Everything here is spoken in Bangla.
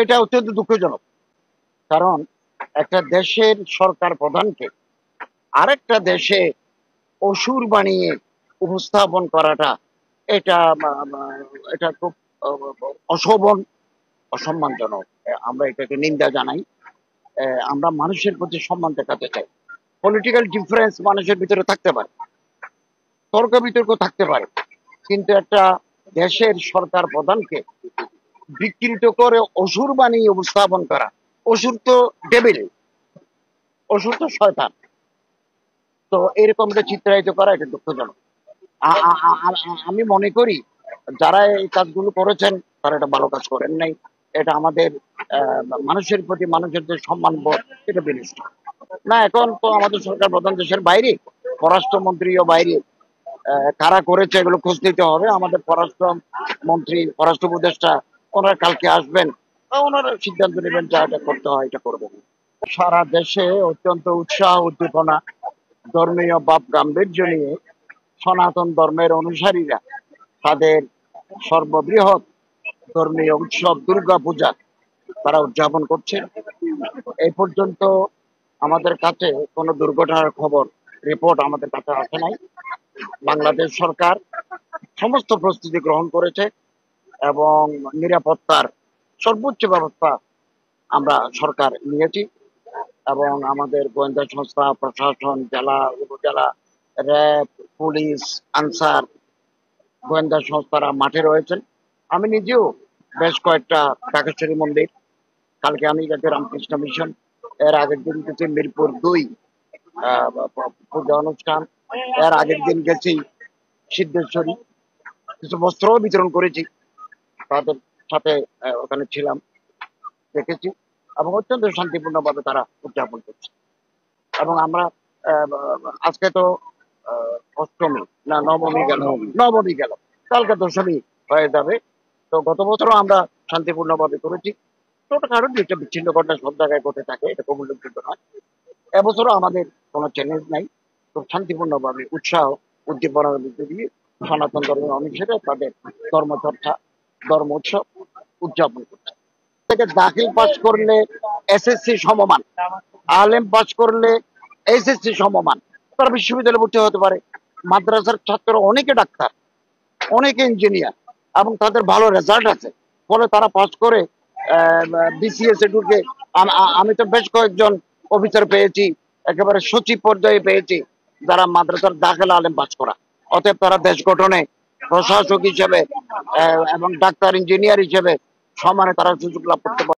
এটা অত্যন্ত দুঃখজনক। কারণ একটা দেশের সরকার প্রধানকে আরেকটা দেশে অসুর বানিয়ে উপস্থাপন করাটা এটা এটা খুব অশোভন, অসম্মানজনক। আমরা এটাকে নিন্দা জানাই। আমরা মানুষের প্রতি সম্মান দেখাতে চাই। পলিটিক্যাল ডিফারেন্স মানুষের ভিতরে থাকতে পারে, তর্ক বিতর্ক থাকতে পারে, কিন্তু একটা দেশের সরকার প্রধানকে বিকৃত করে অসুর বানিয়ে উপস্থাপন করা, অসুর তো ডেভিল, অসুর তো শয়তান, তো এরকম চিত্রায়িত করা এটা দুঃখজনক। আমি মনে করি যারা এই কাজগুলো করেছেন তারা এটা ভালো কাজ করেন নাই। এটা আমাদের মানুষের প্রতি মানুষের যে সম্মান বোধ এটা বিনষ্ট না। এখন তো আমাদের সরকার প্রধান দেশের বাইরে, পররাষ্ট্রমন্ত্রীও বাইরে, কারা করেছে এগুলো খোঁজ নিতে হবে। আমাদের পররাষ্ট্র মন্ত্রী, পররাষ্ট্র উপদেষ্টা ওনারা কালকে আসবেন, ওনারা সিদ্ধান্ত নেবেন যা এটা করতে হয় এটা করবেন। সারা দেশে অত্যন্ত উৎসাহ উদ্দীপনা, ধর্মীয় ভাব গাম্ভীর্য নিয়ে সনাতন ধর্মের অনুসারীরা তাদের সর্ববৃহৎ ধর্মীয় উৎসব দুর্গা পূজা তারা উদযাপন করছে। এই পর্যন্ত আমাদের কাছে কোনো দুর্ঘটনার খবর, রিপোর্ট আমাদের কাছে আসে নাই। বাংলাদেশ সরকার সমস্ত প্রস্তুতি গ্রহণ করেছে এবং নিরাপত্তার সর্বোচ্চ ব্যবস্থা আমরা সরকার নিয়েছি এবং আমাদের গোয়েন্দা সংস্থা, প্রশাসন, জেলা, উপজেলা, র্যাব, পুলিশ, আনসার, গোয়েন্দা সংস্থারা মাঠে রয়েছেন। আমি নিজেও বেশ কয়েকটা ঢাকেশ্বরী মন্দির, কালকে আমি গেছি রামকৃষ্ণ মিশন, এর আগের দিন গেছি মিরপুর 2 পূজা অনুষ্ঠান, এর আগের দিন গেছি সিদ্ধেশ্বরী, কিছু বস্ত্র বিতরণ করেছি, তাদের সাথে ওখানে ছিলাম, দেখেছি এবং অত্যন্ত শান্তিপূর্ণভাবে তারা উদযাপন করছে। এবং আমরা আজকে তো অষ্টমী না নবমী গেল, নবমী গেল, কালকে দশমী হয়ে যাবে। তো গত বছরও আমরা শান্তিপূর্ণভাবে করেছি। ছোটখাটো দুইটা বিচ্ছিন্ন ঘটনা সব জায়গায় ঘটে থাকে, এটা কমুল্যযোগ্য নয়। এবছরও আমাদের কোনো চ্যালেঞ্জ নাই, খুব শান্তিপূর্ণভাবে উৎসাহ উদ্দীপনার মধ্যে দিয়ে সনাতন ধর্মের অনুসারে তাদের ধর্মচর্চা, ধর্ম উৎসব উদযাপন করছে। থেকে দাখিল পাস করলে এসএসসি সমমান, আলেম পাস করলে এইচএসসি সমমান, তারা বিশ্ববিদ্যালয়ে ভর্তি হতে পারে। মাদ্রাসার ছাত্র অনেকে ডাক্তার, অনেকে ইঞ্জিনিয়ার এবং তাদের ভালো রেজাল্ট আছে, ফলে তারা পাস করে বিসিএস এ ঢুকে। আমি তো বেশ কয়েকজন অফিসার পেয়েছি, একেবারে সচিব পর্যায়ে পেয়েছি, যারা মাদ্রাসার দাখিল আলেম পাস করা। অতএব তারা দেশ গঠনে প্রশাসক হিসেবে এবং ডাক্তার, ইঞ্জিনিয়ার হিসেবে সমানে তারা সুযোগ লাভ করতে পারে।